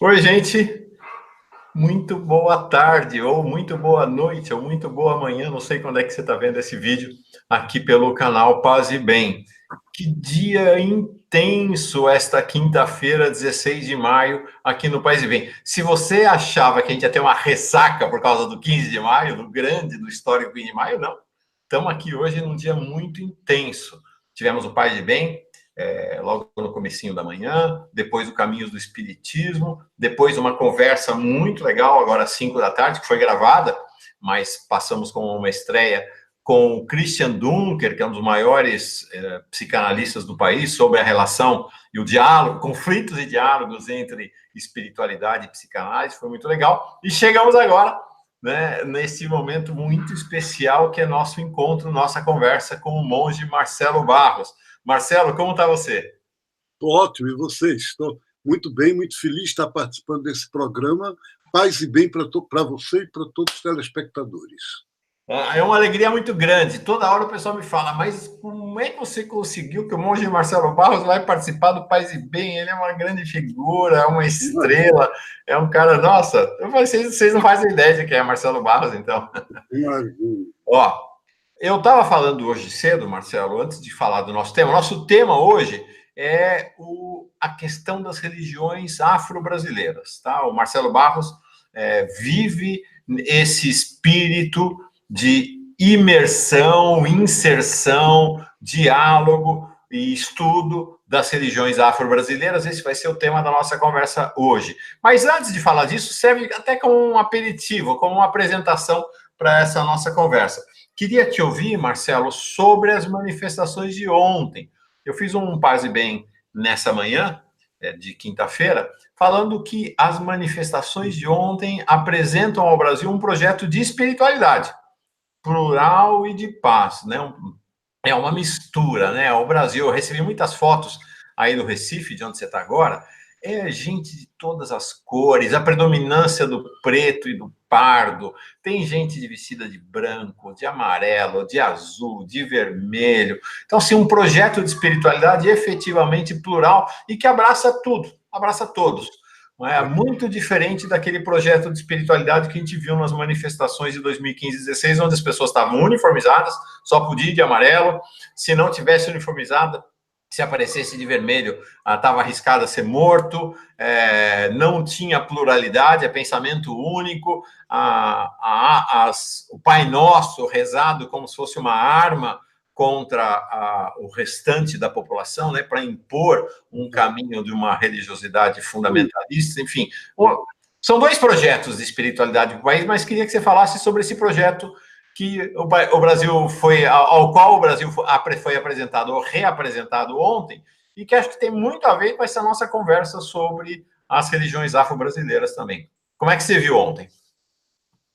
Oi, gente. Muito boa tarde, ou muito boa noite, ou muito boa manhã. Não sei quando é que você está vendo esse vídeo aqui pelo canal Paz e Bem. Que dia intenso esta quinta-feira, 16 de maio, aqui no Paz e Bem. Se você achava que a gente ia ter uma ressaca por causa do 15 de maio, do histórico 15 de maio, não. Estamos aqui hoje num dia muito intenso. Tivemos o Paz e Bem, logo no comecinho da manhã, depois o Caminhos do Espiritismo, depois uma conversa muito legal, agora às 5 da tarde, que foi gravada, mas passamos com uma estreia com o Christian Dunker, que é um dos maiores psicanalistas do país, sobre a relação e o diálogo, conflitos e diálogos entre espiritualidade e psicanálise, foi muito legal. E chegamos agora, né, nesse momento muito especial, que é nosso encontro, nossa conversa com o monge Marcelo Barros. Marcelo, como está você? Estou ótimo, e vocês? Estou muito bem, muito feliz de estar participando desse programa. Paz e bem para você e para todos os telespectadores. É uma alegria muito grande. Toda hora o pessoal me fala, mas como é que você conseguiu que o monge Marcelo Barros vai participar do Paz e Bem? Ele é uma grande figura, é uma Imagina, estrela, é um cara... Nossa, vocês não fazem ideia de quem é Marcelo Barros, então. imagina. Ó, eu estava falando hoje cedo, Marcelo, antes de falar do nosso tema. Nosso tema hoje é a questão das religiões afro-brasileiras, tá? O Marcelo Barros vive esse espírito de imersão, inserção, diálogo e estudo das religiões afro-brasileiras. Esse vai ser o tema da nossa conversa hoje. Mas antes de falar disso, serve até como um aperitivo, como uma apresentação para essa nossa conversa. Queria te ouvir, Marcelo, sobre as manifestações de ontem. Eu fiz um Paz e Bem nessa manhã, de quinta-feira, falando que as manifestações de ontem apresentam ao Brasil um projeto de espiritualidade plural e de paz, né? É uma mistura, né? O Brasil, eu recebi muitas fotos aí do Recife, de onde você está agora, é gente de todas as cores, a predominância do preto e do pardo, tem gente vestida de branco, de amarelo, de azul, de vermelho. Então, assim, um projeto de espiritualidade efetivamente plural e que abraça tudo, abraça todos. Não é muito diferente daquele projeto de espiritualidade que a gente viu nas manifestações de 2015 e 2016, onde as pessoas estavam uniformizadas, só podia ir de amarelo. Se não tivesse uniformizada, se aparecesse de vermelho, estava arriscado a ser morto, não tinha pluralidade, é pensamento único, o Pai Nosso rezado como se fosse uma arma contra o restante da população, né, para impor um caminho de uma religiosidade fundamentalista, enfim. São dois projetos de espiritualidade do país, mas queria que você falasse sobre esse projeto que o Brasil ao qual o Brasil foi apresentado ou reapresentado ontem, e que acho que tem muito a ver com essa nossa conversa sobre as religiões afro-brasileiras também. Como é que você viu ontem?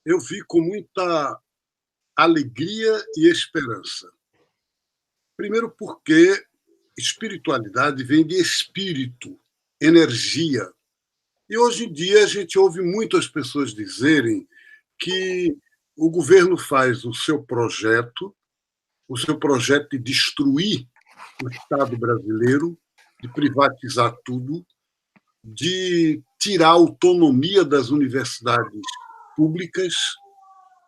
Eu vi com muita alegria e esperança. Primeiro porque espiritualidade vem de espírito, energia. E hoje em dia a gente ouve muitas pessoas dizerem que o governo faz o seu projeto de destruir o Estado brasileiro, de privatizar tudo, de tirar a autonomia das universidades públicas,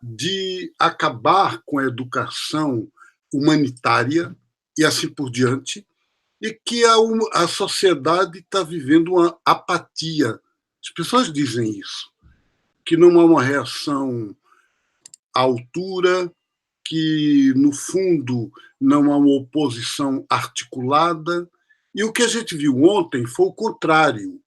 de acabar com a educação humanitária e assim por diante, e que a sociedade está vivendo uma apatia. As pessoas dizem isso, que não há uma reação à altura, que, no fundo, não há uma oposição articulada. E o que a gente viu ontem foi o contrário.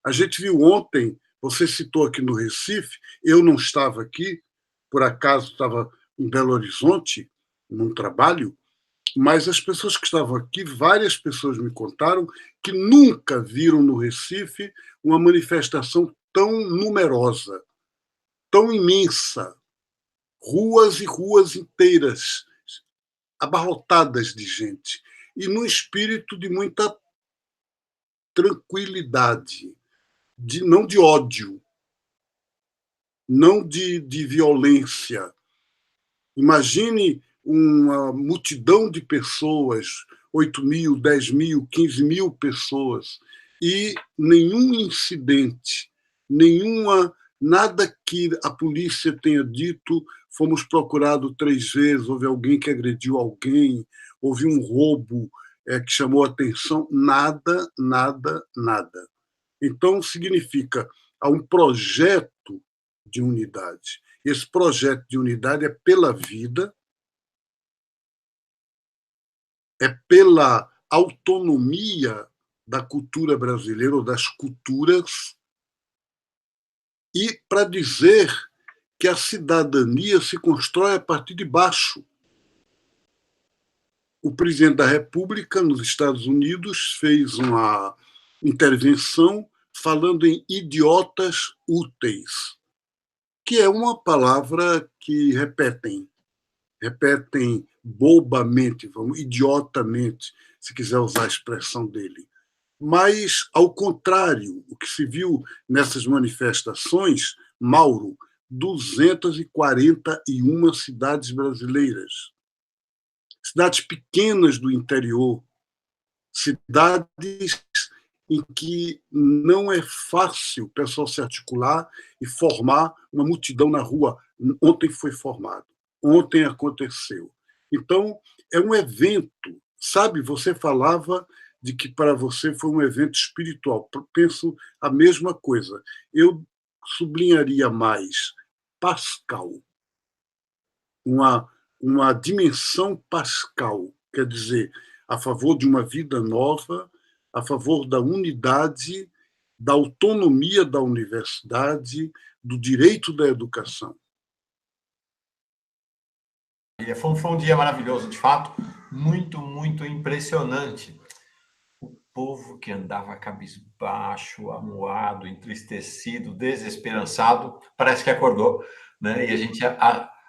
A gente viu ontem, você citou aqui no Recife, eu não estava aqui, por acaso estava em Belo Horizonte, num trabalho, mas as pessoas que estavam aqui, várias pessoas me contaram que nunca viram no Recife uma manifestação tão numerosa, tão imensa, ruas e ruas inteiras abarrotadas de gente, e num espírito de muita tranquilidade, não de ódio, não de violência. Imagine uma multidão de pessoas, 8.000, 10.000, 15.000 pessoas, e nenhum incidente, nada que a polícia tenha dito, fomos procurados 3 vezes, houve alguém que agrediu alguém, houve um roubo que chamou a atenção, nada, nada, nada. Então, significa, há um projeto de unidade. Esse projeto de unidade é pela vida, é pela autonomia da cultura brasileira ou das culturas, e para dizer que a cidadania se constrói a partir de baixo. O presidente da República, nos Estados Unidos, fez uma intervenção falando em idiotas úteis, que é uma palavra que repetem bobamente, idiotamente, se quiser usar a expressão dele. Mas, ao contrário, o que se viu nessas manifestações, Mauro, 241 cidades brasileiras, cidades pequenas do interior, cidades em que não é fácil o pessoal se articular e formar uma multidão na rua. Ontem foi formado, ontem aconteceu. Então, é um evento, sabe? Você falava de que para você foi um evento espiritual. Penso a mesma coisa. Eu sublinharia mais pascal, uma dimensão pascal, quer dizer, a favor de uma vida nova, a favor da unidade, da autonomia da universidade, do direito da educação. Foi um dia maravilhoso, de fato, muito, muito impressionante. O povo que andava cabisbaixo, amuado, entristecido, desesperançado, parece que acordou, né? E a gente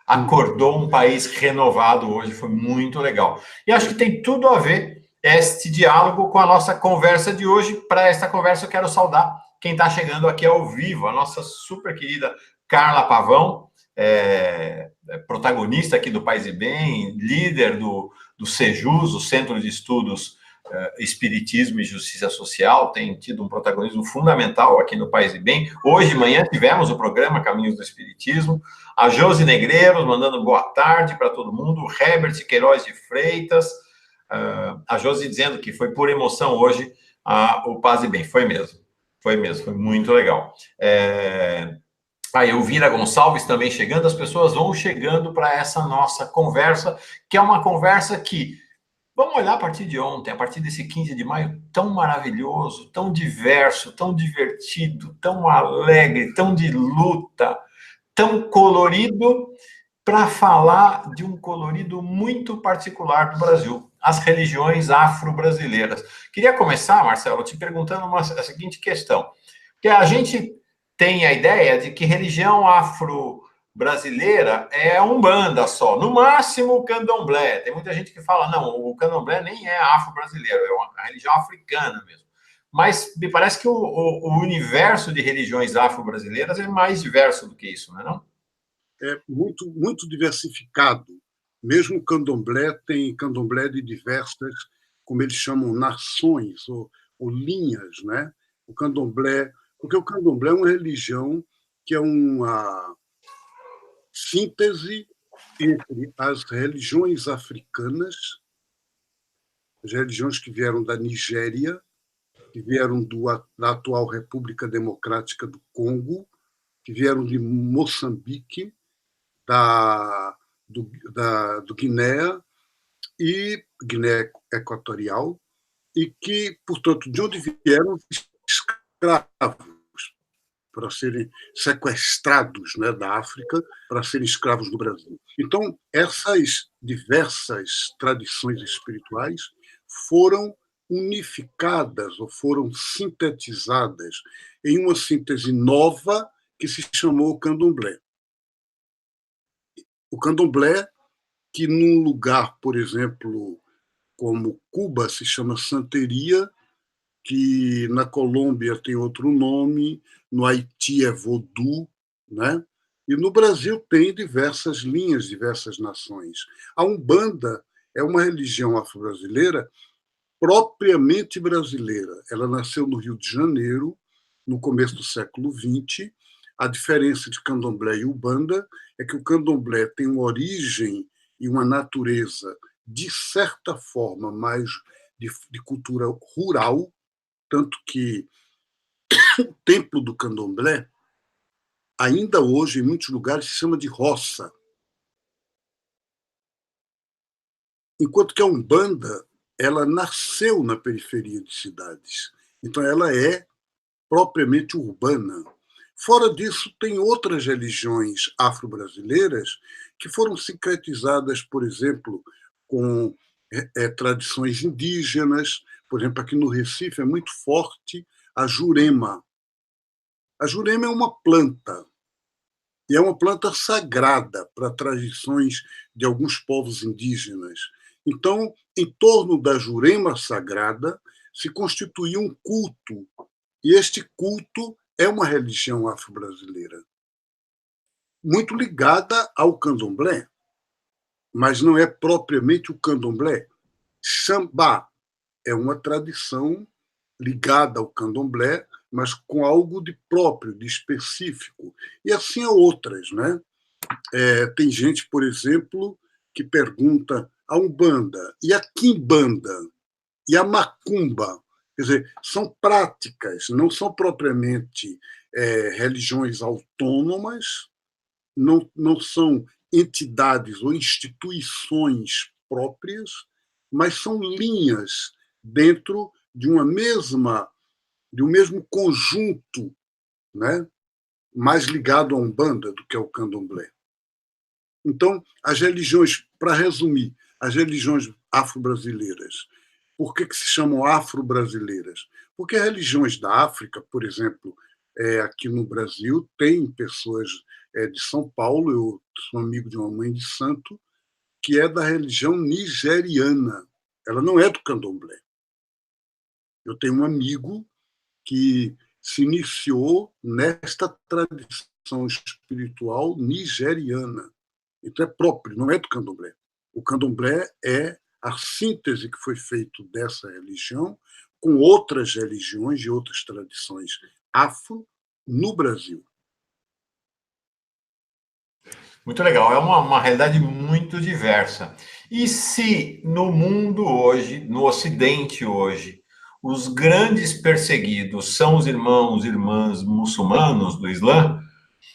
acordou um país renovado hoje, foi muito legal. E acho que tem tudo a ver este diálogo com a nossa conversa de hoje. Para esta conversa, eu quero saudar quem está chegando aqui ao vivo, a nossa super querida Carla Pavão, protagonista aqui do Paz e Bem, líder do CEJUS, o Centro de Estudos Espiritismo e Justiça Social, tem tido um protagonismo fundamental aqui no Paz e Bem. Hoje de manhã tivemos o programa Caminhos do Espiritismo, a Josi Negreiros mandando boa tarde para todo mundo, o Herbert Queiroz de Freitas, a Josi dizendo que foi por emoção hoje o Paz e Bem. Foi mesmo, foi muito legal. A Elvira Gonçalves também chegando, as pessoas vão chegando para essa nossa conversa, que é uma conversa que, vamos olhar a partir de ontem, a partir desse 15 de maio, tão maravilhoso, tão diverso, tão divertido, tão alegre, tão de luta, tão colorido, para falar de um colorido muito particular do Brasil, as religiões afro-brasileiras. Queria começar, Marcelo, te perguntando a seguinte questão, que a gente tem a ideia de que religião afro-brasileira é a Umbanda só, no máximo o Candomblé. Tem muita gente que fala, não, o Candomblé nem é afro-brasileiro, é uma religião africana mesmo. Mas me parece que o universo de religiões afro-brasileiras é mais diverso do que isso, não é não? É muito, muito diversificado. Mesmo o Candomblé tem Candomblé de diversas, como eles chamam, nações ou linhas, né? O Candomblé, porque o Candomblé é uma religião que é uma síntese entre as religiões africanas, as religiões que vieram da Nigéria, que vieram da atual República Democrática do Congo, que vieram de Moçambique, do Guiné e Guiné Equatorial, e que, portanto, de onde vieram escravos para serem sequestrados, né, da África para serem escravos no Brasil. Então, essas diversas tradições espirituais foram unificadas ou foram sintetizadas em uma síntese nova que se chamou Candomblé. O Candomblé, que num lugar, por exemplo, como Cuba, se chama Santeria, que na Colômbia tem outro nome, no Haiti é Vodú, né? E no Brasil tem diversas linhas, diversas nações. A Umbanda é uma religião afro-brasileira propriamente brasileira. Ela nasceu no Rio de Janeiro, no começo do século XX. A diferença de candomblé e umbanda é que o candomblé tem uma origem e uma natureza, de certa forma, mais de cultura rural, tanto que o templo do candomblé, ainda hoje, em muitos lugares, se chama de roça. Enquanto que a Umbanda, ela nasceu na periferia de cidades. Então, ela é propriamente urbana. Fora disso, tem outras religiões afro-brasileiras que foram sincretizadas, por exemplo, com tradições indígenas. Por exemplo, aqui no Recife é muito forte a jurema. A jurema é uma planta, e é uma planta sagrada para tradições de alguns povos indígenas. Então, em torno da jurema sagrada, se constituía um culto, e este culto é uma religião afro-brasileira, muito ligada ao candomblé, mas não é propriamente o candomblé. Xambá é uma tradição ligada ao candomblé, mas com algo de próprio, de específico. E assim há outras, né? Tem gente, por exemplo, que pergunta a Umbanda e a Quimbanda e a Macumba. Quer dizer, são práticas, não são propriamente religiões autônomas, não são entidades ou instituições próprias, mas são linhas dentro de um mesmo conjunto, né? Mais ligado à Umbanda do que ao Candomblé. Então, as religiões, para resumir, as religiões afro-brasileiras, por que se chamam afro-brasileiras? Porque as religiões da África, por exemplo, aqui no Brasil, tem pessoas de São Paulo, eu sou amigo de uma mãe de santo, que é da religião nigeriana. Ela não é do candomblé. Eu tenho um amigo que se iniciou nesta tradição espiritual nigeriana. Então é próprio, não é do candomblé. O candomblé é a síntese que foi feita dessa religião com outras religiões e outras tradições afro no Brasil. Muito legal, é uma realidade muito diversa. E se no mundo hoje, no Ocidente hoje, os grandes perseguidos são os irmãos e irmãs muçulmanos do Islã,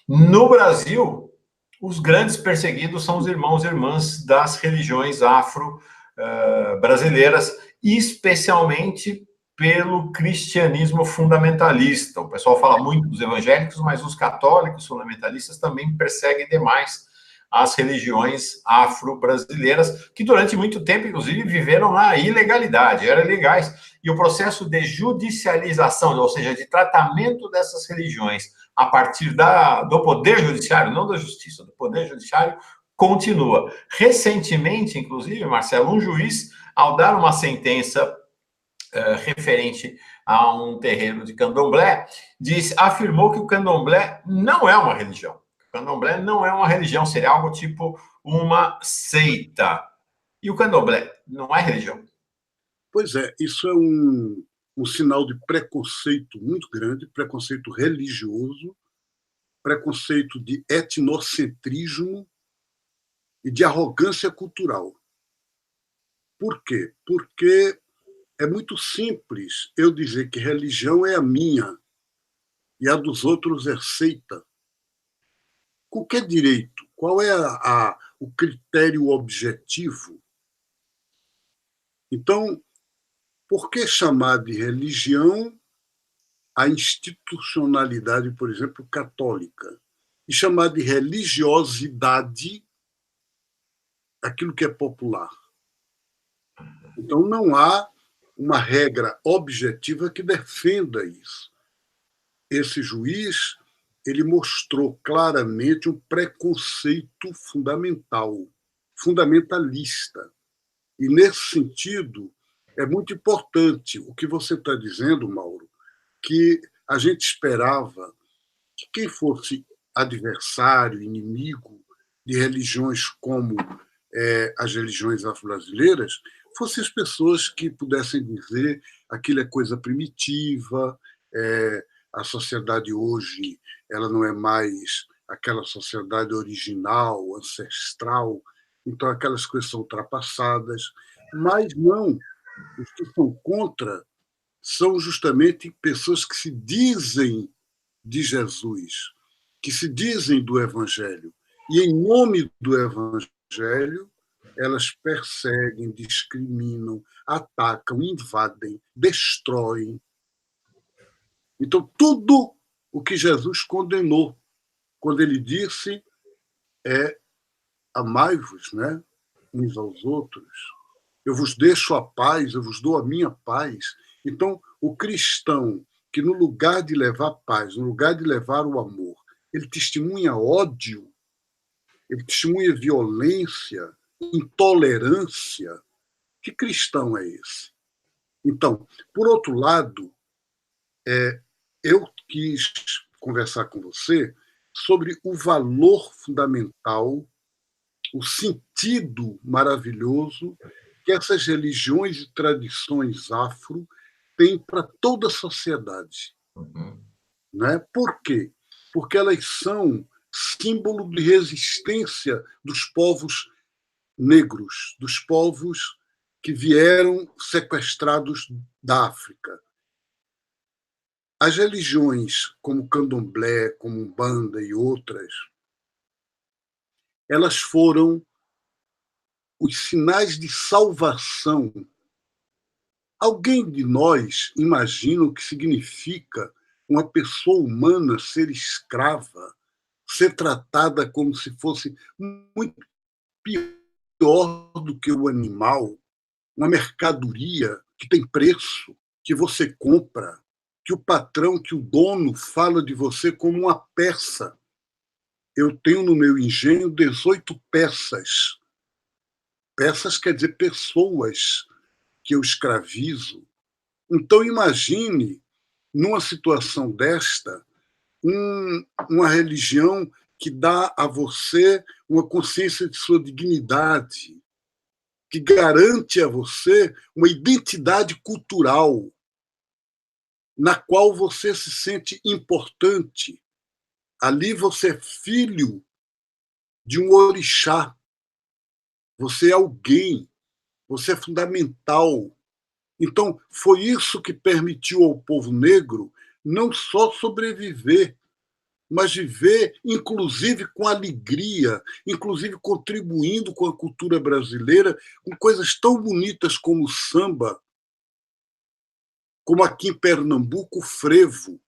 no Brasil, os grandes perseguidos são os irmãos e irmãs das religiões afro-brasileiras, especialmente pelo cristianismo fundamentalista. O pessoal fala muito dos evangélicos, mas os católicos fundamentalistas também perseguem demais as religiões afro-brasileiras, que durante muito tempo, inclusive, viveram na ilegalidade, eram ilegais. E o processo de judicialização, ou seja, de tratamento dessas religiões a partir do Poder Judiciário, não da Justiça, do Poder Judiciário, continua. Recentemente, inclusive, Marcelo, um juiz, ao dar uma sentença referente a um terreiro de candomblé, afirmou que o candomblé não é uma religião. O candomblé não é uma religião, seria algo tipo uma seita. E o candomblé não é religião. Pois é, isso é um sinal de preconceito muito grande, preconceito religioso, preconceito de etnocentrismo e de arrogância cultural. Por quê? Porque é muito simples eu dizer que religião é a minha e a dos outros é seita. Com que direito? Qual é o critério objetivo? Então, por que chamar de religião a institucionalidade, por exemplo, católica? E chamar de religiosidade aquilo que é popular? Então, não há uma regra objetiva que defenda isso. Esse juiz ele mostrou claramente um preconceito fundamentalista. E, nesse sentido, é muito importante o que você está dizendo, Mauro, que a gente esperava que quem fosse adversário, inimigo de religiões como as religiões afro-brasileiras, fossem as pessoas que pudessem dizer aquilo é coisa primitiva, a sociedade hoje ela não é mais aquela sociedade original, ancestral, então aquelas coisas são ultrapassadas, mas não, os que são contra são justamente pessoas que se dizem de Jesus, que se dizem do Evangelho, e em nome do Evangelho elas perseguem, discriminam, atacam, invadem, destroem. Então, tudo o que Jesus condenou, quando ele disse amai-vos, né, uns aos outros, eu vos deixo a paz, eu vos dou a minha paz. Então, o cristão que no lugar de levar paz, no lugar de levar o amor, ele testemunha ódio, ele testemunha violência, intolerância, que cristão é esse? Então, por outro lado, eu quis conversar com você sobre o valor fundamental, o sentido maravilhoso que essas religiões e tradições afro têm para toda a sociedade. Né? Por quê? Porque elas são símbolo de resistência dos povos negros, dos povos que vieram sequestrados da África. As religiões como Candomblé, como Umbanda e outras, elas foram os sinais de salvação. Alguém de nós imagina o que significa uma pessoa humana ser escrava, ser tratada como se fosse muito pior do que o animal, uma mercadoria que tem preço, que você compra, que o patrão, que o dono fala de você como uma peça. Eu tenho no meu engenho 18 peças. Peças quer dizer pessoas que eu escravizo. Então, imagine, numa situação desta, uma religião que dá a você uma consciência de sua dignidade, que garante a você uma identidade cultural, na qual você se sente importante. Ali você é filho de um orixá, você é alguém, você é fundamental. Então, foi isso que permitiu ao povo negro não só sobreviver, mas viver, inclusive, com alegria, inclusive contribuindo com a cultura brasileira, com coisas tão bonitas como o samba, como aqui em Pernambuco, o frevo,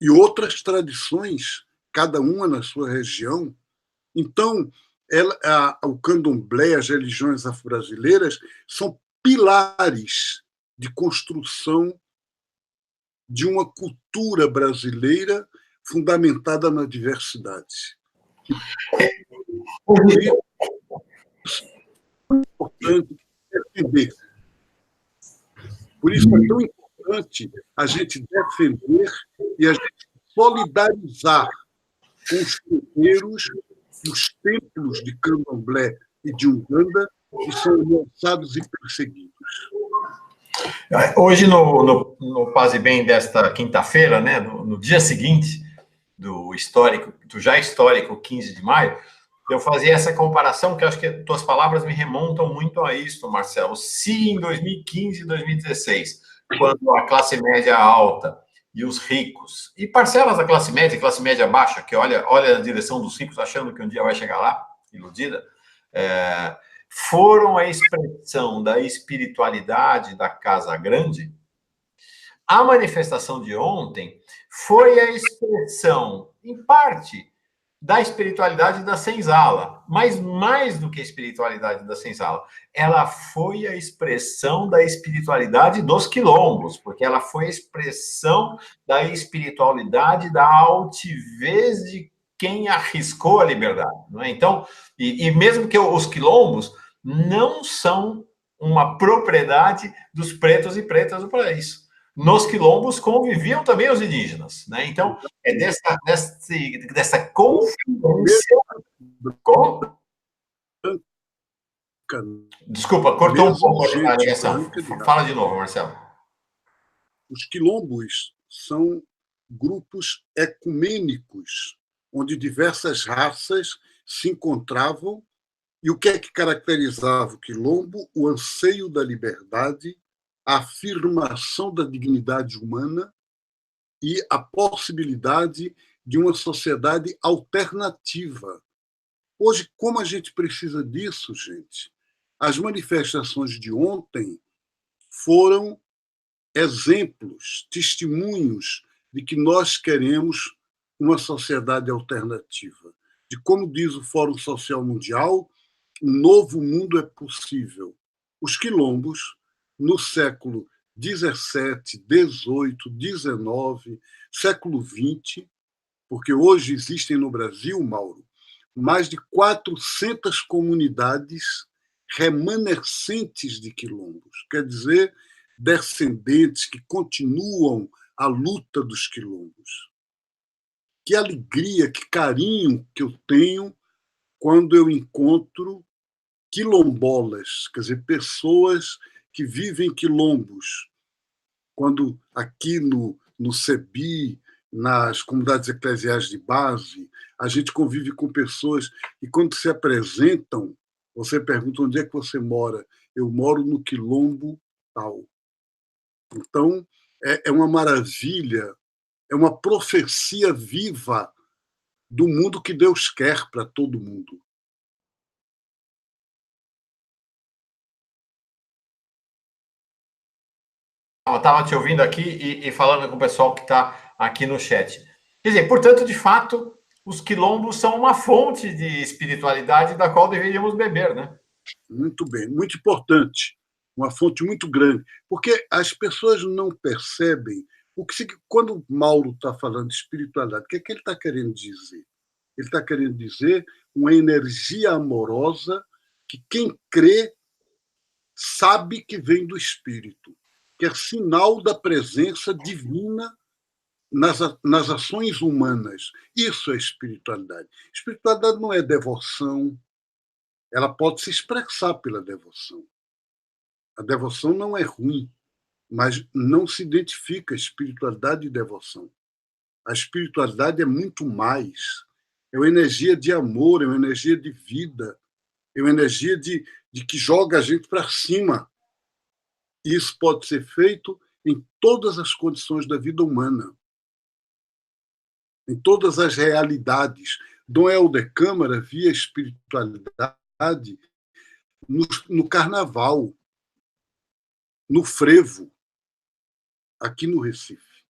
e outras tradições, cada uma na sua região. Então, o candomblé, as religiões afro-brasileiras, são pilares de construção de uma cultura brasileira fundamentada na diversidade. Por isso é importante defender. Por isso é tão importante a gente defender e a gente solidarizar com os terreiros e os templos de candomblé e de Umbanda que são ameaçados e perseguidos. Hoje, no Paz e Bem desta quinta-feira, né, no dia seguinte do já histórico 15 de maio, eu fazia essa comparação, que acho que tuas palavras me remontam muito a isso, Marcelo. Se em 2015 e 2016, quando a classe média alta e os ricos, e parcelas da classe média baixa, que olha na direção dos ricos, achando que um dia vai chegar lá, iludida, foram a expressão da espiritualidade da Casa Grande, a manifestação de ontem foi a expressão, em parte, da espiritualidade da senzala, mas mais do que a espiritualidade da senzala, ela foi a expressão da espiritualidade dos quilombos, porque ela foi a expressão da espiritualidade da altivez de quem arriscou a liberdade, não é? Então, e mesmo que os quilombos não são uma propriedade dos pretos e pretas do país. Nos quilombos conviviam também os indígenas, né? Então, é dessa confluência. branca, Desculpa, cortou um mesmo pouco a gente ligação. branca de Fala raça. de novo, Marcelo. Os quilombos são grupos ecumênicos, onde diversas raças se encontravam. E o que é que caracterizava o quilombo? O anseio da liberdade, a afirmação da dignidade humana e a possibilidade de uma sociedade alternativa. Hoje, como a gente precisa disso, gente? As manifestações de ontem foram exemplos, testemunhos de que nós queremos uma sociedade alternativa. De como diz o Fórum Social Mundial, um novo mundo é possível. Os quilombos, no século XVII, XVIII, XIX, século XX, porque hoje existem no Brasil, Mauro, mais de 400 comunidades remanescentes de quilombos, quer dizer, descendentes que continuam a luta dos quilombos. Que alegria, que carinho que eu tenho quando eu encontro quilombolas, quer dizer, pessoas que vivem quilombos. Quando aqui no CEBI, nas comunidades eclesiais de base, a gente convive com pessoas e quando se apresentam, você pergunta onde é que você mora. Eu moro no quilombo tal. Então, é uma maravilha, é uma profecia viva do mundo que Deus quer para todo mundo. Eu estava te ouvindo aqui e falando com o pessoal que está aqui no chat. Quer dizer, portanto, de fato, os quilombos são uma fonte de espiritualidade da qual deveríamos beber, né? Muito bem, muito importante, uma fonte muito grande, porque as pessoas não percebem quando o Mauro está falando de espiritualidade, o que é que ele está querendo dizer? Ele está querendo dizer uma energia amorosa que quem crê sabe que vem do Espírito, que é sinal da presença divina nas ações humanas. Isso é espiritualidade. Espiritualidade não é devoção, ela pode se expressar pela devoção. A devoção não é ruim, mas não se identifica espiritualidade e devoção. A espiritualidade é muito mais. É uma energia de amor, é uma energia de vida, é uma energia de que joga a gente para cima. E isso pode ser feito em todas as condições da vida humana, em todas as realidades. Dom Helder Câmara via espiritualidade no carnaval, no frevo, aqui no Recife.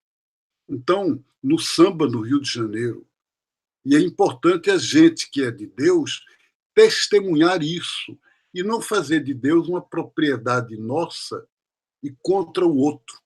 Então, no samba no Rio de Janeiro. E é importante a gente que é de Deus testemunhar isso e não fazer de Deus uma propriedade nossa e contra o outro.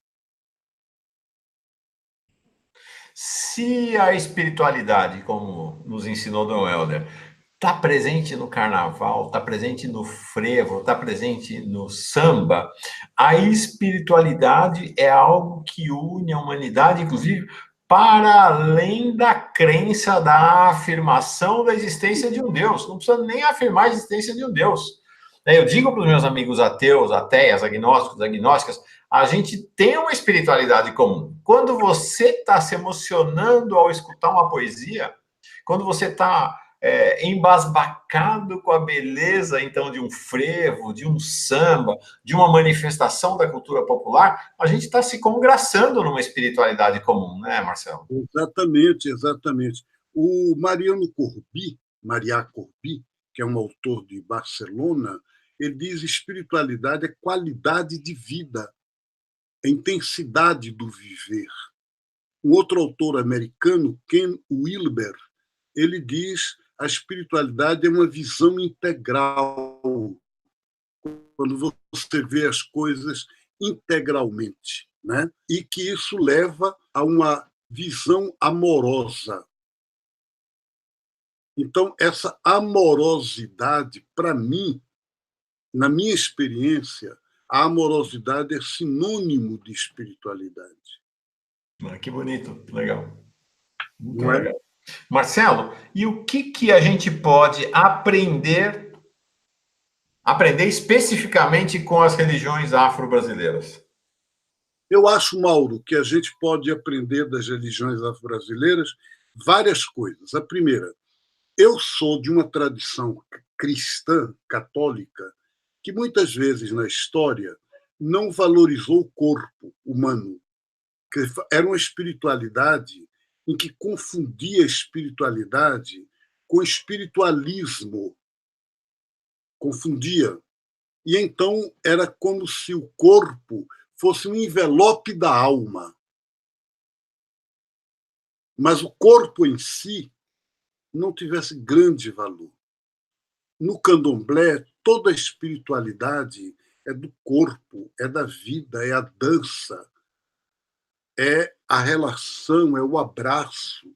Se a espiritualidade, como nos ensinou Dom Helder, está presente no carnaval, está presente no frevo, está presente no samba, a espiritualidade é algo que une a humanidade, inclusive, para além da crença da afirmação da existência de um Deus. Não precisa nem afirmar a existência de um Deus. Eu digo para os meus amigos ateus, ateias, agnósticos, agnósticas, a gente tem uma espiritualidade comum. Quando você está se emocionando ao escutar uma poesia, quando você está embasbacado com a beleza, então, de um frevo, de um samba, de uma manifestação da cultura popular, a gente está se congraçando numa espiritualidade comum, né, Marcelo? Exatamente, exatamente. O Marià Corbi, que é um autor de Barcelona, ele diz espiritualidade é qualidade de vida, é intensidade do viver. Um outro autor americano, Ken Wilber, ele diz a espiritualidade é uma visão integral, quando você vê as coisas integralmente, né? E que isso leva a uma visão amorosa. Então, essa amorosidade, para mim, na minha experiência, a amorosidade é sinônimo de espiritualidade. Que bonito, legal. Muito Não é? legal. Marcelo, e o que a gente pode aprender Aprender especificamente com as religiões afro-brasileiras. Eu acho, Mauro, que a gente pode aprender das religiões afro-brasileiras várias coisas. A primeira, eu sou de uma tradição cristã, católica, que muitas vezes na história não valorizou o corpo humano, que era uma espiritualidade em que confundia a espiritualidade com espiritualismo, confundia. E então era como se o corpo fosse um envelope da alma. Mas o corpo em si não tivesse grande valor. No candomblé, toda a espiritualidade é do corpo, é da vida, é a dança, é a relação, é o abraço,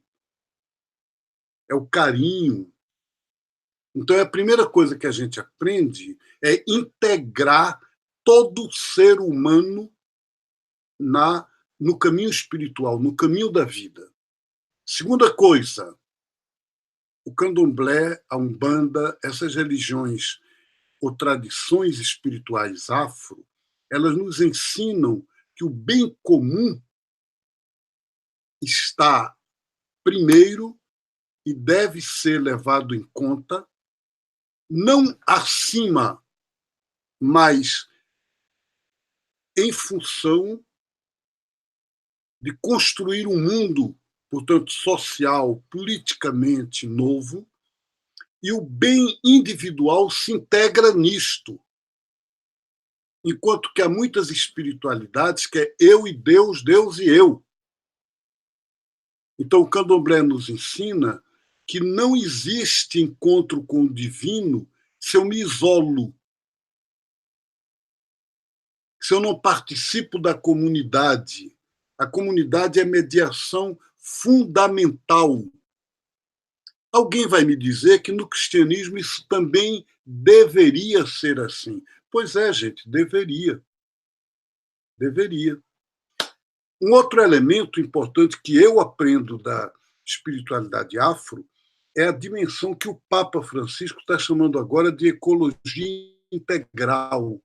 é o carinho. Então, a primeira coisa que a gente aprende é integrar todo ser humano no caminho espiritual, no caminho da vida. Segunda coisa, o candomblé, a umbanda, essas religiões ou tradições espirituais afro, elas nos ensinam que o bem comum está primeiro e deve ser levado em conta, não acima, mas em função de construir um mundo, portanto, social, politicamente novo, e o bem individual se integra nisto. Enquanto que há muitas espiritualidades que é eu e Deus, Deus e eu. Então, o candomblé nos ensina que não existe encontro com o divino se eu me isolo, se eu não participo da comunidade. A comunidade é mediação fundamental. Alguém vai me dizer que no cristianismo isso também deveria ser assim. Pois é, gente, deveria. Deveria. Um outro elemento importante que eu aprendo da espiritualidade afro é a dimensão que o Papa Francisco está chamando agora de ecologia integral,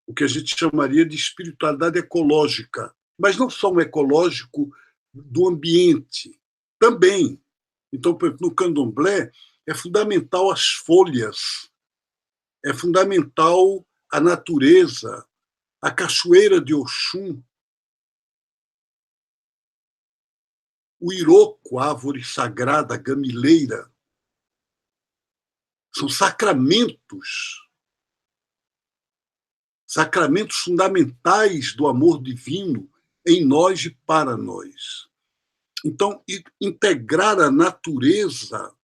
o que a gente chamaria de espiritualidade ecológica, mas não só um ecológico do ambiente, também. Então, por exemplo, no candomblé, é fundamental as folhas, é fundamental a natureza, a cachoeira de Oxum, o iroco, a árvore sagrada, a gamileira. São sacramentos, sacramentos fundamentais do amor divino em nós e para nós. Então, integrar a natureza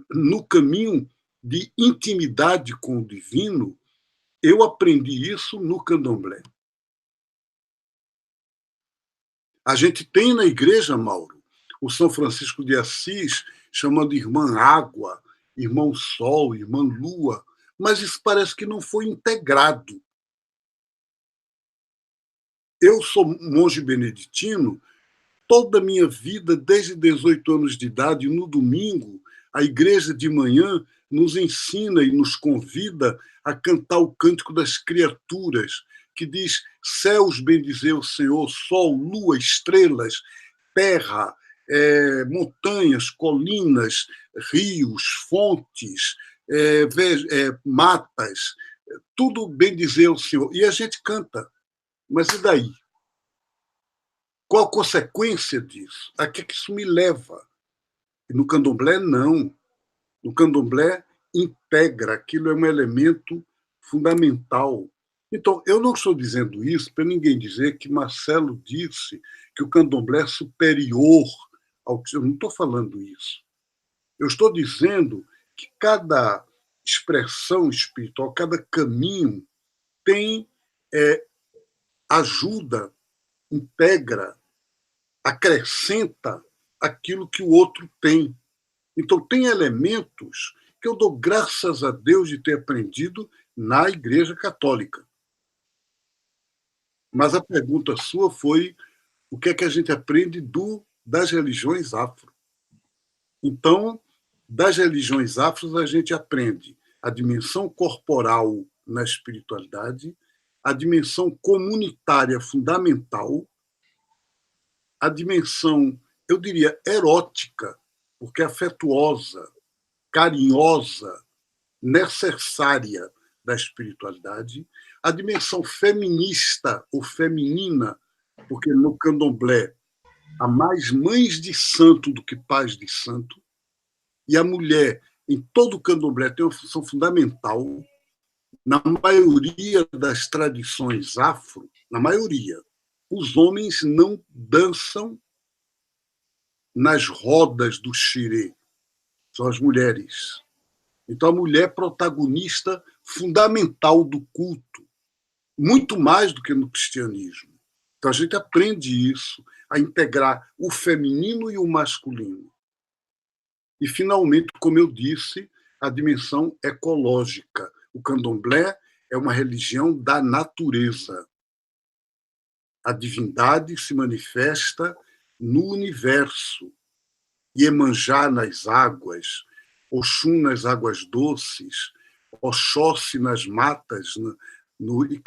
no caminho de intimidade com o divino, eu aprendi isso no candomblé. A gente tem na igreja, Mauro, o São Francisco de Assis chamando irmã água, irmão sol, irmã lua, mas isso parece que não foi integrado. Eu sou monge beneditino, toda a minha vida, desde 18 anos de idade, no domingo, a igreja de manhã nos ensina e nos convida a cantar o cântico das criaturas, que diz: céus bendizer o Senhor, sol, lua, estrelas, terra, montanhas, colinas, rios, fontes, matas, tudo bendizer o Senhor. E a gente canta. Mas e daí? Qual a consequência disso? A que isso me leva? E no candomblé, não. No candomblé, integra, aquilo é um elemento fundamental. Então, eu não estou dizendo isso para ninguém dizer que Marcelo disse que o candomblé é superior ao que. Eu não estou falando isso. Eu estou dizendo que cada expressão espiritual, cada caminho tem ajuda, integra, acrescenta aquilo que o outro tem. Então, tem elementos que eu dou graças a Deus de ter aprendido na Igreja Católica. Mas a pergunta sua foi o que é que a gente aprende das religiões afro. Então, das religiões afros, a gente aprende a dimensão corporal na espiritualidade, a dimensão comunitária fundamental, a dimensão, eu diria, erótica, porque afetuosa, carinhosa, necessária da espiritualidade, a dimensão feminista ou feminina, porque no candomblé há mais mães de santo do que pais de santo, e a mulher, em todo o candomblé, tem uma função fundamental. Na maioria das tradições afro, na maioria, os homens não dançam nas rodas do xirê, são as mulheres. Então, a mulher é protagonista fundamental do culto, muito mais do que no cristianismo. Então, a gente aprende isso, a integrar o feminino e o masculino. E, finalmente, como eu disse, a dimensão ecológica. O candomblé é uma religião da natureza. A divindade se manifesta no universo. Iemanjá nas águas, Oxum nas águas doces, Oxóssi nas matas, e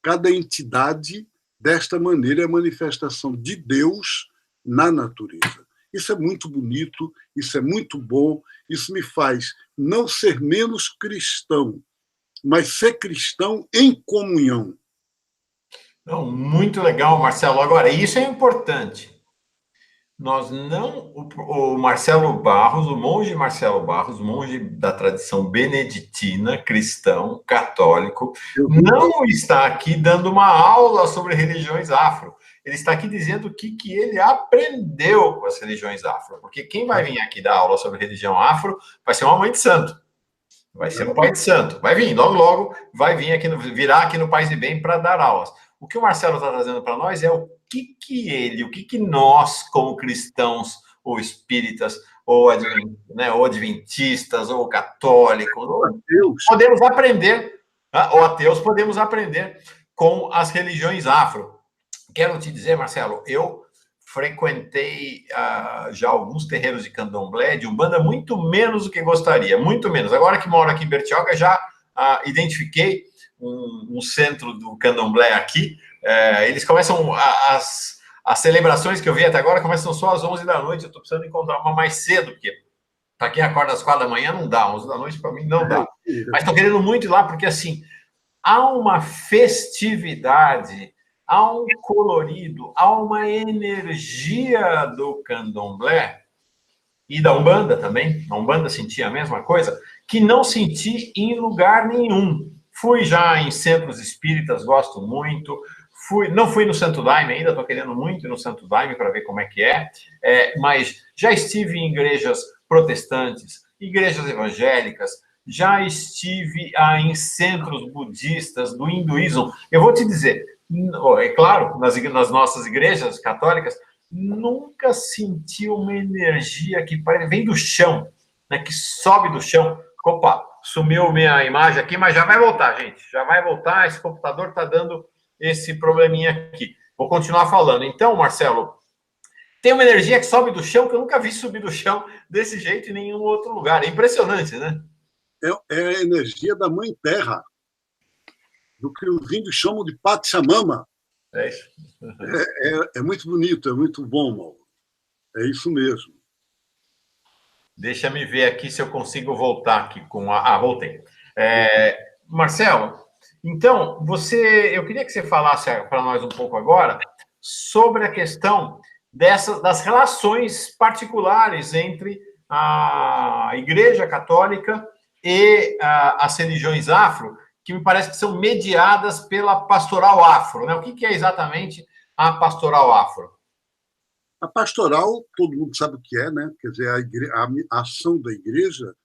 cada entidade, desta maneira, é a manifestação de Deus na natureza. Isso é muito bonito, isso é muito bom, isso me faz não ser menos cristão, mas ser cristão em comunhão. Não, muito legal, Marcelo. Agora, isso é importante. Nós não. O Marcelo Barros, o monge Marcelo Barros, monge da tradição beneditina, cristão, católico, não está aqui dando uma aula sobre religiões afro. Ele está aqui dizendo o que ele aprendeu com as religiões afro. Porque quem vai vir aqui dar aula sobre religião afro vai ser uma mãe de santo. Vai ser um pai de santo. Vai vir, logo, vai vir aqui virá aqui no Paz e Bem para dar aulas. O que o Marcelo está trazendo para nós é o que nós, como cristãos, ou espíritas, ou adventistas, ou católicos, ou podemos aprender, ou ateus, podemos aprender com as religiões afro. Quero te dizer, Marcelo, eu frequentei já alguns terreiros de candomblé, de umbanda, muito menos do que gostaria, muito menos. Agora que moro aqui em Bertioga, já identifiquei um centro do candomblé aqui. Eles começam, as celebrações que eu vi até agora começam só às 11 da noite, eu estou precisando encontrar uma mais cedo, porque para quem acorda às 4 da manhã não dá, 11 da noite para mim não dá. Mas estou querendo muito ir lá, porque assim, há uma festividade, há um colorido, há uma energia do candomblé e da Umbanda também. A Umbanda sentia a mesma coisa, que não senti em lugar nenhum. Fui já em centros espíritas, gosto muito. Não fui no Santo Daime ainda, estou querendo muito ir no Santo Daime para ver como é que é. Mas já estive em igrejas protestantes, igrejas evangélicas, já estive em centros budistas, do hinduísmo. Eu vou te dizer, é claro, nas nossas igrejas católicas, nunca senti uma energia que vem do chão, né, que sobe do chão. Opa, sumiu minha imagem aqui, mas já vai voltar, gente. Já vai voltar, esse computador está dando esse probleminha aqui. Vou continuar falando. Então, Marcelo, tem uma energia que sobe do chão que eu nunca vi subir do chão desse jeito em nenhum outro lugar. É impressionante, né? É a energia da Mãe Terra, do que os índios chamam de Pachamama. É isso. É muito bonito, é muito bom, Mauro. É isso mesmo. Deixa me ver aqui se eu consigo voltar aqui com voltei. Marcelo, então, eu queria que você falasse para nós um pouco agora sobre a questão das relações particulares entre a Igreja Católica e as religiões afro, que me parece que são mediadas pela pastoral afro, né? O que é exatamente a pastoral afro? A pastoral, todo mundo sabe o que é, né? Quer dizer, a ação da igreja,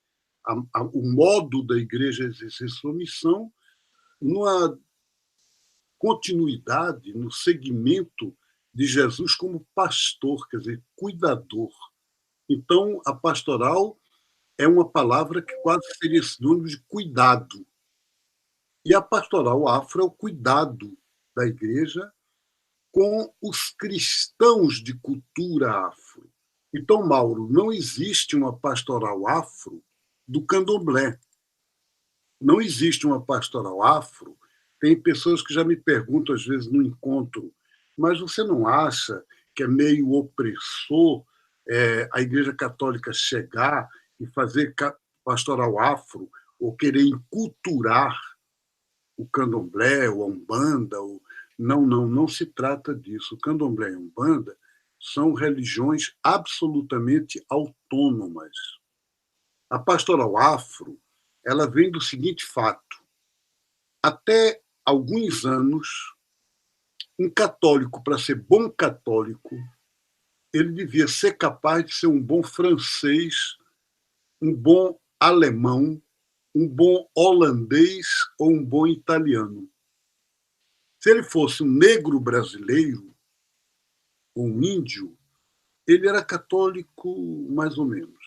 o modo da igreja exercer sua missão, numa continuidade, no segmento de Jesus como pastor, quer dizer, cuidador. Então, a pastoral é uma palavra que quase seria sinônimo de cuidado. E a pastoral afro é o cuidado da igreja com os cristãos de cultura afro. Então, Mauro, não existe uma pastoral afro do candomblé. Não existe uma pastoral afro. Tem pessoas que já me perguntam, às vezes, no encontro, mas você não acha que é meio opressor a Igreja Católica chegar e fazer pastoral afro ou querer enculturar o candomblé, o umbanda? Não, não, não se trata disso. O candomblé e a umbanda são religiões absolutamente autônomas. A pastoral afro, ela vem do seguinte fato: até alguns anos, um católico, para ser bom católico, ele devia ser capaz de ser um bom francês, um bom alemão, um bom holandês ou um bom italiano. Se ele fosse um negro brasileiro ou um índio, ele era católico mais ou menos.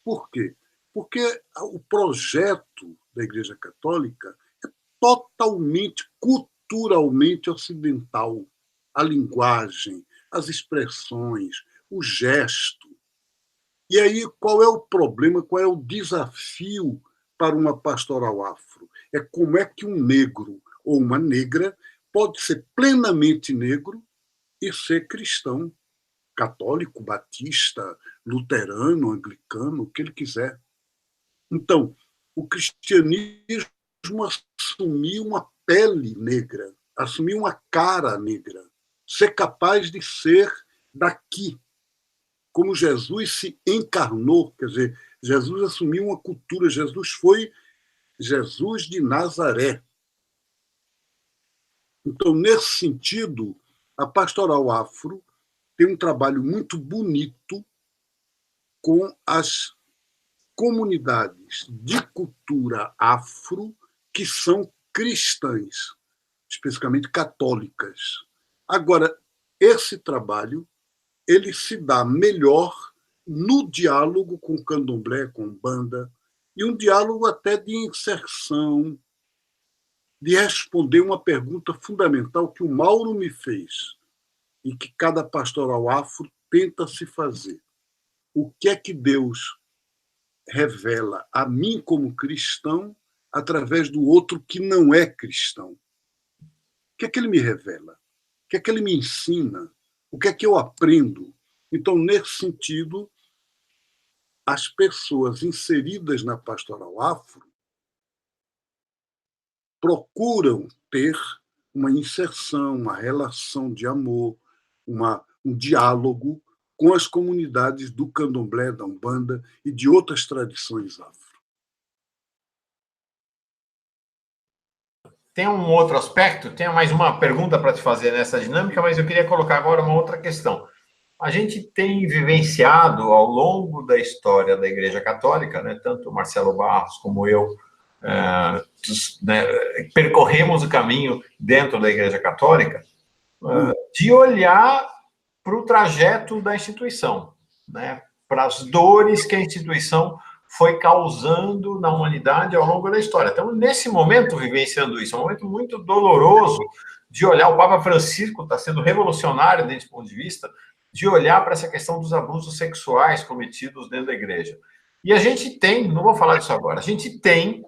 Por quê? Porque o projeto da Igreja Católica é totalmente culturalmente ocidental. A linguagem, as expressões, o gesto. E aí, qual é o problema, qual é o desafio para uma pastoral afro? É como é que um negro ou uma negra pode ser plenamente negro e ser cristão, católico, batista, luterano, anglicano, o que ele quiser. Então, o cristianismo assumiu uma pele negra, assumiu uma cara negra, ser capaz de ser daqui. Como Jesus se encarnou, quer dizer, Jesus assumiu uma cultura, Jesus foi Jesus de Nazaré. Então, nesse sentido, a pastoral afro tem um trabalho muito bonito com as comunidades de cultura afro que são cristãs, especificamente católicas. Agora, esse trabalho ele se dá melhor no diálogo com o candomblé, com banda, e um diálogo até de inserção, de responder uma pergunta fundamental que o Mauro me fez e que cada pastoral afro tenta se fazer. O que é que Deus revela a mim como cristão através do outro que não é cristão? O que é que ele me revela? O que é que ele me ensina? O que é que eu aprendo? Então, nesse sentido, as pessoas inseridas na pastoral afro procuram ter uma inserção, uma relação de amor, um diálogo com as comunidades do candomblé, da umbanda e de outras tradições afro. Tem um outro aspecto, tenho mais uma pergunta para te fazer nessa dinâmica, mas eu queria colocar agora uma outra questão. A gente tem vivenciado ao longo da história da Igreja Católica, né, tanto o Marcelo Barros como eu, né, percorremos o caminho dentro da Igreja Católica, de olhar para o trajeto da instituição, né, para as dores que a instituição foi causando na humanidade ao longo da história. Então, nesse momento, vivenciando isso, é um momento muito doloroso de olhar. O Papa Francisco está sendo revolucionário desse ponto de vista, de olhar para essa questão dos abusos sexuais cometidos dentro da igreja. E a gente tem, não vou falar disso agora, a gente tem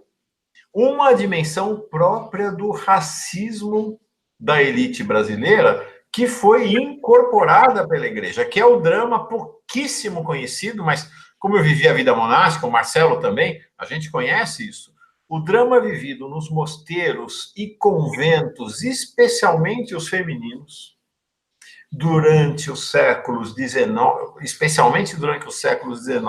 uma dimensão própria do racismo da elite brasileira que foi incorporada pela igreja, que é o drama pouquíssimo conhecido, mas como eu vivi a vida monástica, o Marcelo também, a gente conhece isso. O drama vivido nos mosteiros e conventos, especialmente os femininos, durante os séculos XIX, especialmente durante os séculos XIX,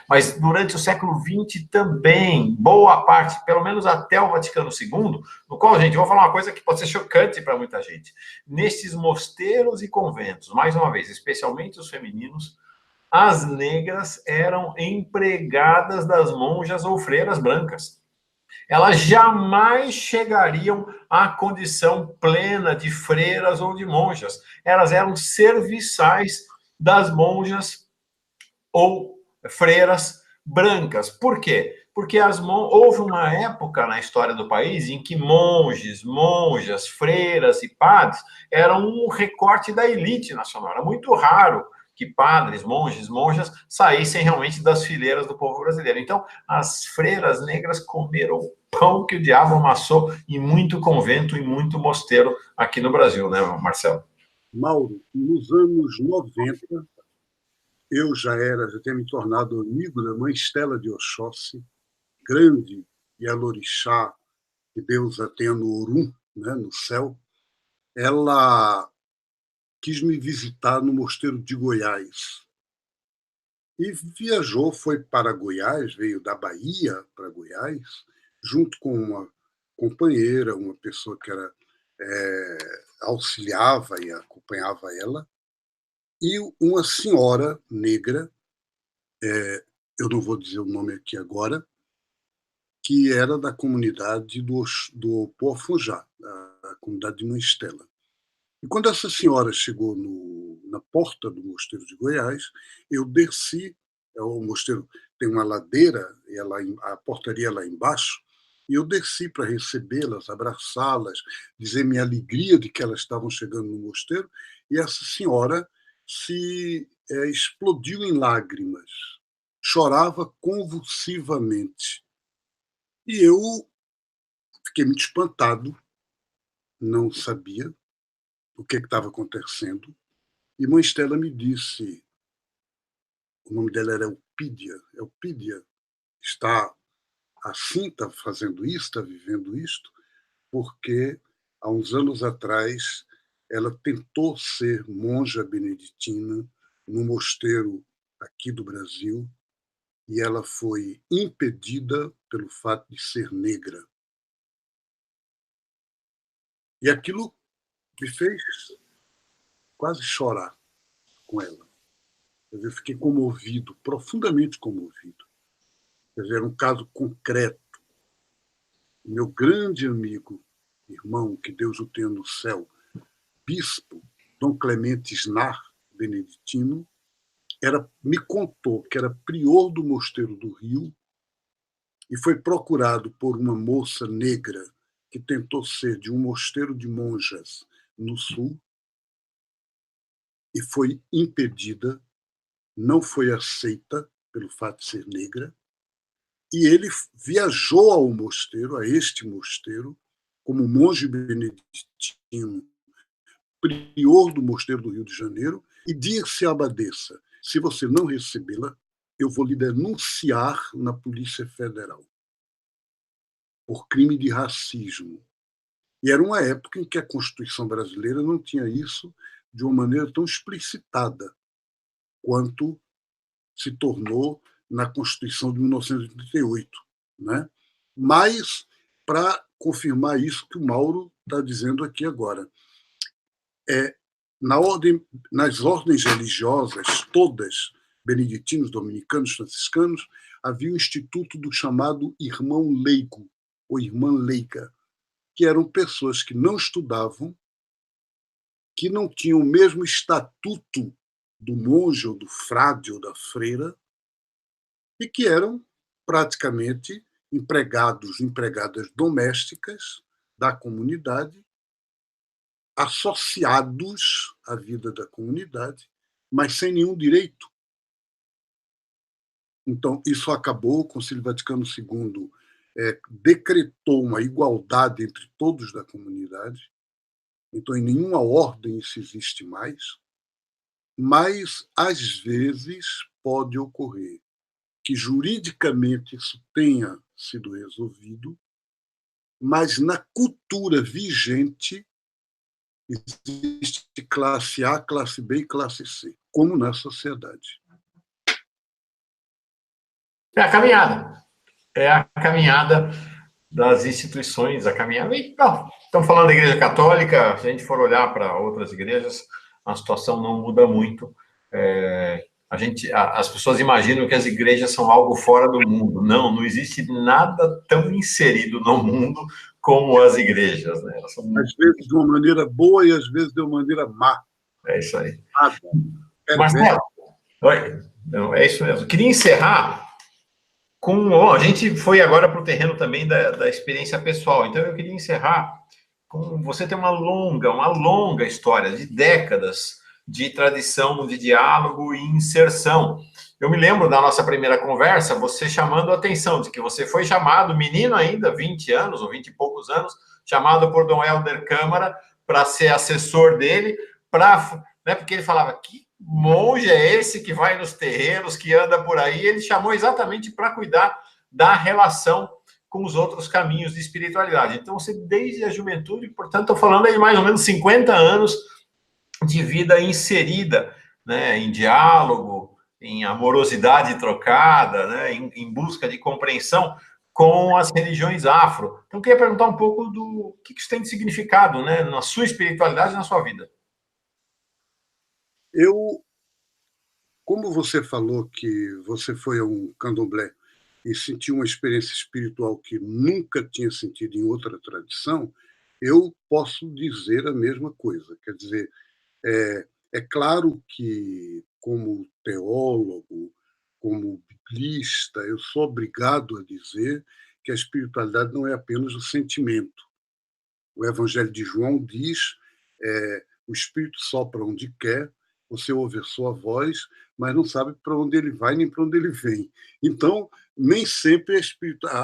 mas durante o século XX também, boa parte, pelo menos até o Vaticano II, no qual, gente, eu vou falar uma coisa que pode ser chocante para muita gente. Nesses mosteiros e conventos, mais uma vez, especialmente os femininos, as negras eram empregadas das monjas ou freiras brancas. Elas jamais chegariam à condição plena de freiras ou de monjas. Elas eram serviçais das monjas ou freiras brancas. Por quê? Porque houve uma época na história do país em que monges, monjas, freiras e padres eram um recorte da elite nacional. Era muito raro que padres, monges, monjas saíssem realmente das fileiras do povo brasileiro. Então, as freiras negras comeram o pão que o diabo amassou em muito convento e muito mosteiro aqui no Brasil, né, Marcelo? Mauro, nos anos 90, eu já tinha me tornado amigo da mãe Estela de Oxóssi, grande Yalorixá, que Deus a tenha no Orum, né, no céu. Ela quis me visitar no mosteiro de Goiás. E viajou, foi para Goiás, veio da Bahia para Goiás, junto com uma companheira, uma pessoa que auxiliava e acompanhava ela, e uma senhora negra, eu não vou dizer o nome aqui agora, que era da comunidade do Opoafujá, da comunidade de Mãe Estela. E quando essa senhora chegou na porta do mosteiro de Goiás, eu desci, o mosteiro tem uma ladeira, e a portaria lá embaixo, e eu desci para recebê-las, abraçá-las, dizer minha alegria de que elas estavam chegando no mosteiro, e essa senhora se explodiu em lágrimas, chorava convulsivamente. E eu fiquei muito espantado, não sabia o que estava acontecendo. E Mãe Estela me disse, o nome dela era Elpídia. Elpídia está assim, está fazendo isso, está vivendo isto, porque há uns anos atrás ela tentou ser monja beneditina no mosteiro aqui do Brasil e ela foi impedida pelo fato de ser negra. E aquilo me fez quase chorar com ela. Eu fiquei comovido, profundamente comovido. Quer dizer, era um caso concreto. Meu grande amigo, irmão, que Deus o tenha no céu, bispo Dom Clemente Snar, beneditino, me contou que era prior do Mosteiro do Rio e foi procurado por uma moça negra que tentou ser de um mosteiro de monjas no sul e foi impedida, não foi aceita pelo fato de ser negra, e ele viajou ao mosteiro, a este mosteiro, como monge beneditino, prior do mosteiro do Rio de Janeiro, e disse à abadesa: se você não recebê-la, eu vou lhe denunciar na Polícia Federal por crime de racismo. E era uma época em que a Constituição brasileira não tinha isso de uma maneira tão explicitada quanto se tornou na Constituição de 1988. Né? Mas, para confirmar isso que o Mauro está dizendo aqui agora, nas ordens religiosas, todas, beneditinos, dominicanos, franciscanos, havia o instituto do chamado irmão leigo, ou irmã leiga, que eram pessoas que não estudavam, que não tinham o mesmo estatuto do monge, ou do frade, ou da freira, e que eram praticamente empregadas domésticas da comunidade, associados à vida da comunidade, mas sem nenhum direito. Então, isso acabou, o Concílio Vaticano II decretou uma igualdade entre todos da comunidade, então em nenhuma ordem isso existe mais, mas às vezes pode ocorrer que juridicamente isso tenha sido resolvido, mas na cultura vigente existe classe A, classe B e classe C, como na sociedade. É a caminhada. É a caminhada das instituições, a caminhada. Estamos falando da Igreja Católica, se a gente for olhar para outras igrejas, a situação não muda muito. As pessoas imaginam que as igrejas são algo fora do mundo. Não, não existe nada tão inserido no mundo como as igrejas. Né? Às vezes de uma maneira boa e às vezes de uma maneira má. É isso aí. Marcelo, é isso mesmo. Queria encerrar a gente foi agora para o terreno também da experiência pessoal, então eu queria encerrar com você ter uma longa história de décadas de tradição de diálogo e inserção. Eu me lembro da nossa primeira conversa, você chamando a atenção de que você foi chamado, menino ainda, 20 anos ou 20 e poucos anos, chamado por Dom Helder Câmara para ser assessor dele, né, porque ele falava, que monge é esse que vai nos terreiros, que anda por aí? Ele chamou exatamente para cuidar da relação com os outros caminhos de espiritualidade. Então, você, desde a juventude, portanto, estou falando aí de mais ou menos 50 anos de vida inserida, né, em diálogo, em amorosidade trocada, né, em busca de compreensão com as religiões afro. Então, eu queria perguntar um pouco do que isso tem de significado, né, na sua espiritualidade e na sua vida. Como você falou que você foi a um candomblé e sentiu uma experiência espiritual que nunca tinha sentido em outra tradição, eu posso dizer a mesma coisa. Quer dizer, é claro que, como teólogo, como biblista, eu sou obrigado a dizer que a espiritualidade não é apenas o sentimento. O Evangelho de João diz: o Espírito sopra onde quer, você ouve a sua voz, mas não sabe para onde ele vai nem para onde ele vem. Então, nem sempre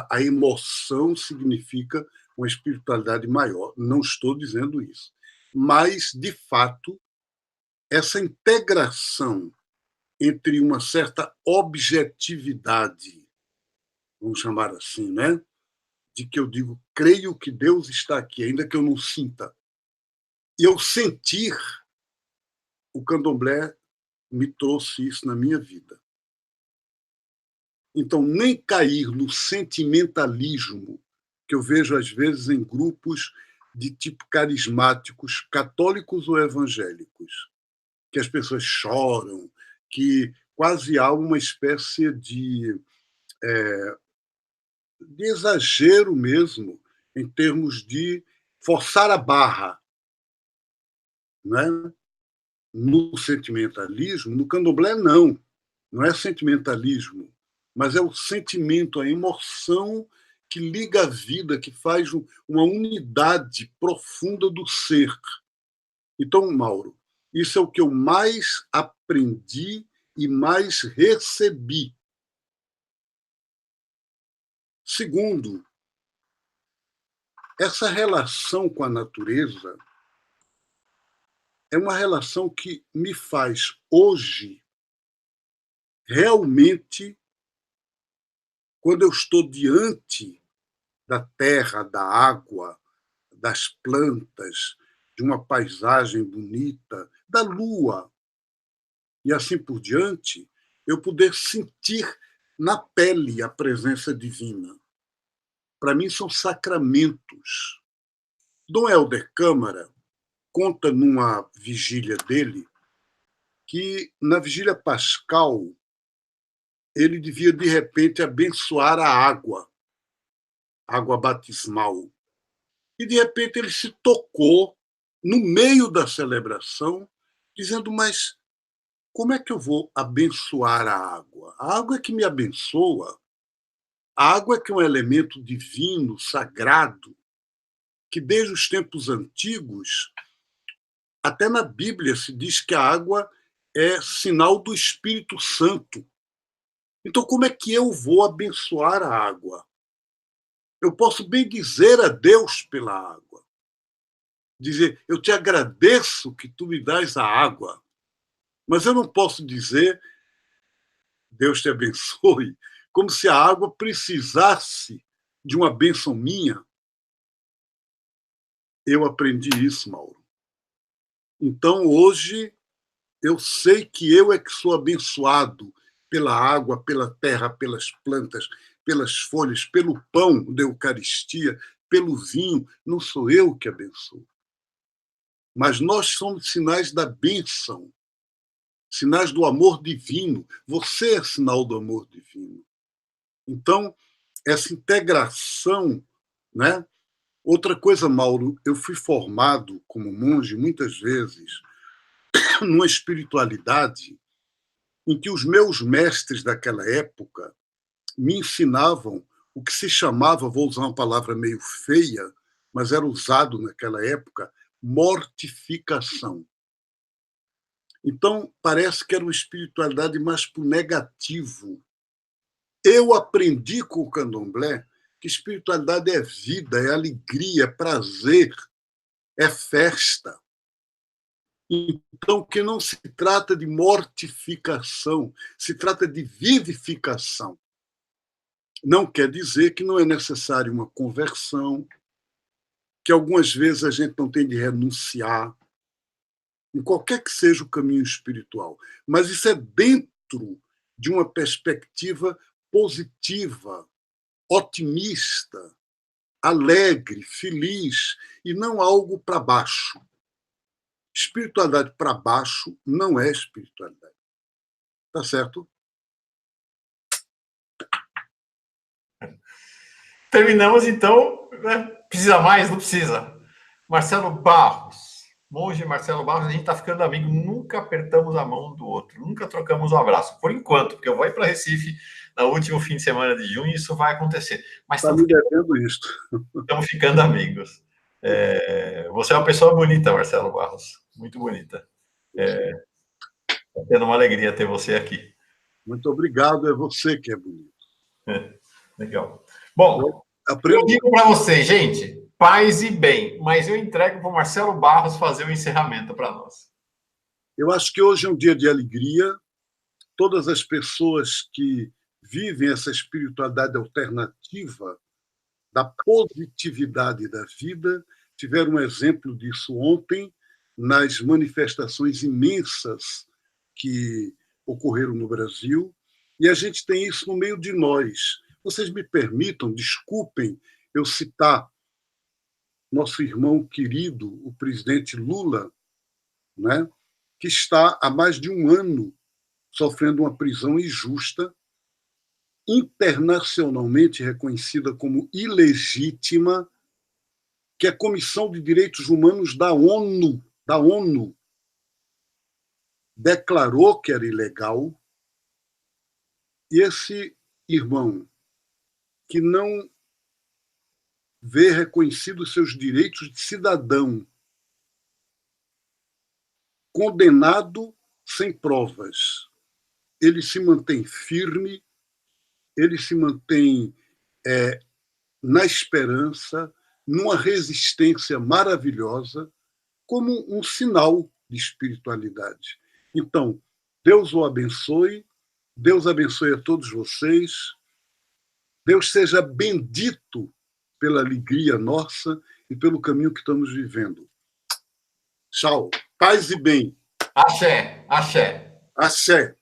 a emoção significa uma espiritualidade maior. Não estou dizendo isso. Mas, de fato, essa integração entre uma certa objetividade, vamos chamar assim, né? De que eu digo, creio que Deus está aqui, ainda que eu não sinta. E eu sentir, o candomblé me trouxe isso na minha vida. Então, nem cair no sentimentalismo que eu vejo às vezes em grupos de tipo carismáticos, católicos ou evangélicos, que as pessoas choram, que quase há uma espécie de exagero mesmo em termos de forçar a barra, né? No sentimentalismo, no candomblé não é sentimentalismo, mas é o sentimento, a emoção que liga a vida, que faz uma unidade profunda do ser. Então, Mauro, isso é o que eu mais aprendi e mais recebi. Segundo, essa relação com a natureza é uma relação que me faz, hoje, realmente, quando eu estou diante da terra, da água, das plantas, de uma paisagem bonita, da lua, e assim por diante, eu poder sentir na pele a presença divina. Para mim, são sacramentos. Dom Helder Câmara conta numa vigília dele que, na vigília pascal, ele devia, de repente, abençoar a água batismal. E, de repente, ele se tocou, no meio da celebração, dizendo: mas como é que eu vou abençoar a água? A água é que me abençoa. A água é que é um elemento divino, sagrado, que desde os tempos antigos, até na Bíblia se diz que a água é sinal do Espírito Santo. Então, como é que eu vou abençoar a água? Eu posso bem dizer a Deus pela água. Dizer: eu te agradeço que tu me dás a água. Mas eu não posso dizer: Deus te abençoe, como se a água precisasse de uma bênção minha. Eu aprendi isso, Mauro. Então, hoje, eu sei que eu é que sou abençoado pela água, pela terra, pelas plantas, pelas folhas, pelo pão da Eucaristia, pelo vinho. Não sou eu que abençoo. Mas nós somos sinais da bênção, sinais do amor divino. Você é sinal do amor divino. Então, essa integração, né? Outra coisa, Mauro, eu fui formado como monge muitas vezes numa espiritualidade em que os meus mestres daquela época me ensinavam o que se chamava, vou usar uma palavra meio feia, mas era usado naquela época, mortificação. Então, parece que era uma espiritualidade mais para o negativo. Eu aprendi com o candomblé que espiritualidade é vida, é alegria, é prazer, é festa. Então, que não se trata de mortificação, se trata de vivificação. Não quer dizer que não é necessário uma conversão, que algumas vezes a gente não tem de renunciar, em qualquer que seja o caminho espiritual. Mas isso é dentro de uma perspectiva positiva, otimista, alegre, feliz, e não algo para baixo. Espiritualidade para baixo não é espiritualidade. Tá certo? Terminamos, então. Né? Precisa mais? Não precisa. Marcelo Barros. Monge Marcelo Barros, a gente está ficando amigo. Nunca apertamos a mão do outro. Nunca trocamos um abraço. Por enquanto, porque eu vou ir para Recife no último fim de semana de junho e isso vai acontecer. Mas está me devendo isso. Estamos ficando amigos. Você é uma pessoa bonita, Marcelo Barros. Muito bonita. Está tendo uma alegria ter você aqui. Muito obrigado. É você que é bonito. Legal. Bom, eu digo para vocês, gente, paz e bem, mas eu entrego para o Marcelo Barros fazer o encerramento para nós. Eu acho que hoje é um dia de alegria. Todas as pessoas que vivem essa espiritualidade alternativa da positividade da vida tiveram um exemplo disso ontem nas manifestações imensas que ocorreram no Brasil, e a gente tem isso no meio de nós. Vocês me permitam, desculpem eu citar nosso irmão querido, o presidente Lula, né, que está há mais de um ano sofrendo uma prisão injusta, internacionalmente reconhecida como ilegítima, que a Comissão de Direitos Humanos da ONU declarou que era ilegal, e esse irmão que não vê reconhecidos seus direitos de cidadão, condenado sem provas, ele se mantém firme, ele se mantém na esperança, numa resistência maravilhosa, como um sinal de espiritualidade. Então, Deus o abençoe, Deus abençoe a todos vocês, Deus seja bendito pela alegria nossa e pelo caminho que estamos vivendo. Tchau. Paz e bem. Axé, axé. Axé.